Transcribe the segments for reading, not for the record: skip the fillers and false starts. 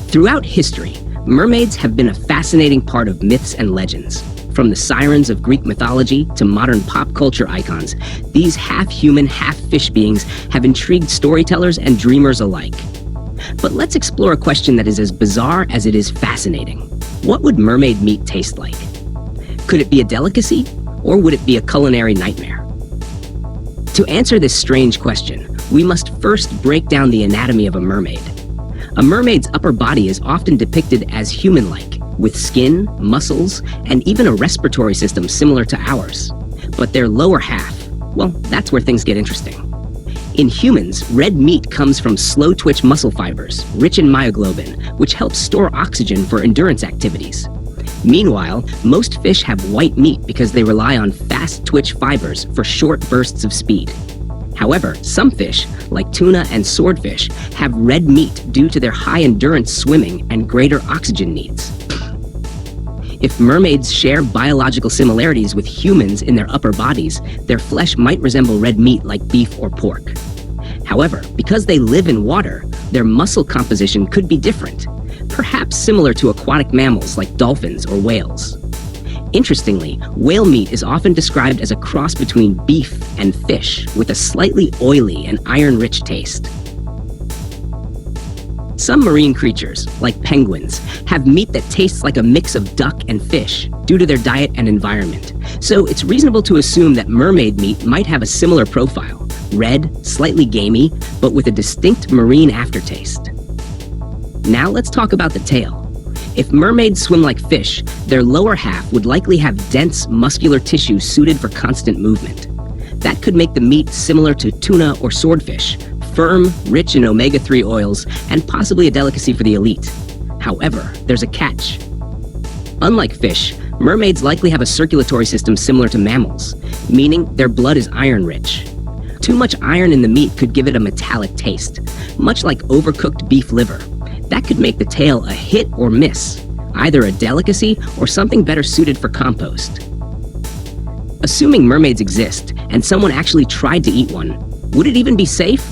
Throughout history, mermaids have been a fascinating part of myths and legends. From the sirens of Greek mythology to modern pop culture icons, these half-human, half-fish beings have intrigued storytellers and dreamers alike. But let's explore a question that is as bizarre as it is fascinating. What would mermaid meat taste like? Could it be a delicacy, or would it be a culinary nightmare? To answer this strange question, we must first break down the anatomy of a mermaid. A mermaid's upper body is often depicted as human-like, with skin, muscles, and even a respiratory system similar to ours. But their lower half, well, that's where things get interesting. In humans, red meat comes from slow-twitch muscle fibers, rich in myoglobin, which helps store oxygen for endurance activities. Meanwhile, most fish have white meat because they rely on fast-twitch fibers for short bursts of speed. However, some fish, like tuna and swordfish, have red meat due to their high-endurance swimming and greater oxygen needs. If mermaids share biological similarities with humans in their upper bodies, their flesh might resemble red meat like beef or pork. However, because they live in water, their muscle composition could be different, perhaps similar to aquatic mammals like dolphins or whales. Interestingly, whale meat is often described as a cross between beef and fish, with a slightly oily and iron-rich taste. Some marine creatures, like penguins, have meat that tastes like a mix of duck and fish due to their diet and environment. So it's reasonable to assume that mermaid meat might have a similar profile, red, slightly gamey, but with a distinct marine aftertaste. Now let's talk about the tail. If mermaids swim like fish, their lower half would likely have dense, muscular tissue suited for constant movement. That could make the meat similar to tuna or swordfish, firm, rich in omega-3 oils, and possibly a delicacy for the elite. However, there's a catch. Unlike fish, mermaids likely have a circulatory system similar to mammals, meaning their blood is iron-rich. Too much iron in the meat could give it a metallic taste, much like overcooked beef liver. That could make the tail a hit or miss, either a delicacy or something better suited for compost. Assuming mermaids exist, and someone actually tried to eat one, would it even be safe?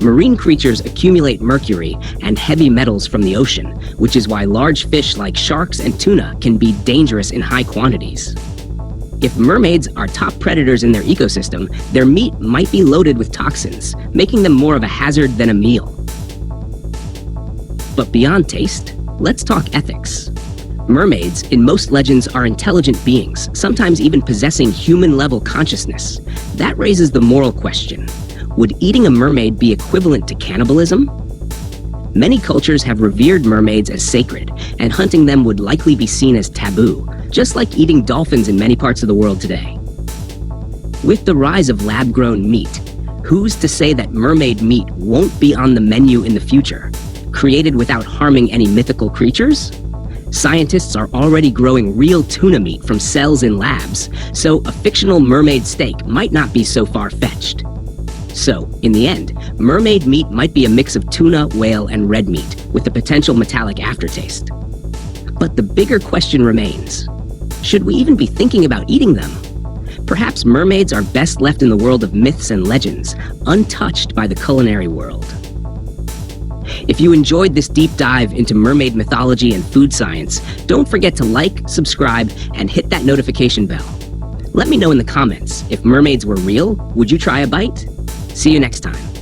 Marine creatures accumulate mercury and heavy metals from the ocean, which is why large fish like sharks and tuna can be dangerous in high quantities. If mermaids are top predators in their ecosystem, their meat might be loaded with toxins, making them more of a hazard than a meal. But beyond taste, let's talk ethics. Mermaids, in most legends, are intelligent beings, sometimes even possessing human-level consciousness. That raises the moral question. Would eating a mermaid be equivalent to cannibalism? Many cultures have revered mermaids as sacred, and hunting them would likely be seen as taboo, just like eating dolphins in many parts of the world today. With the rise of lab-grown meat, who's to say that mermaid meat won't be on the menu in the future? Created without harming any mythical creatures? Scientists are already growing real tuna meat from cells in labs, so a fictional mermaid steak might not be so far-fetched. So, in the end, mermaid meat might be a mix of tuna, whale, and red meat, with a potential metallic aftertaste. But the bigger question remains. Should we even be thinking about eating them? Perhaps mermaids are best left in the world of myths and legends, untouched by the culinary world. If you enjoyed this deep dive into mermaid mythology and food science, don't forget to like, subscribe, and hit that notification bell. Let me know in the comments, if mermaids were real, would you try a bite? See you next time.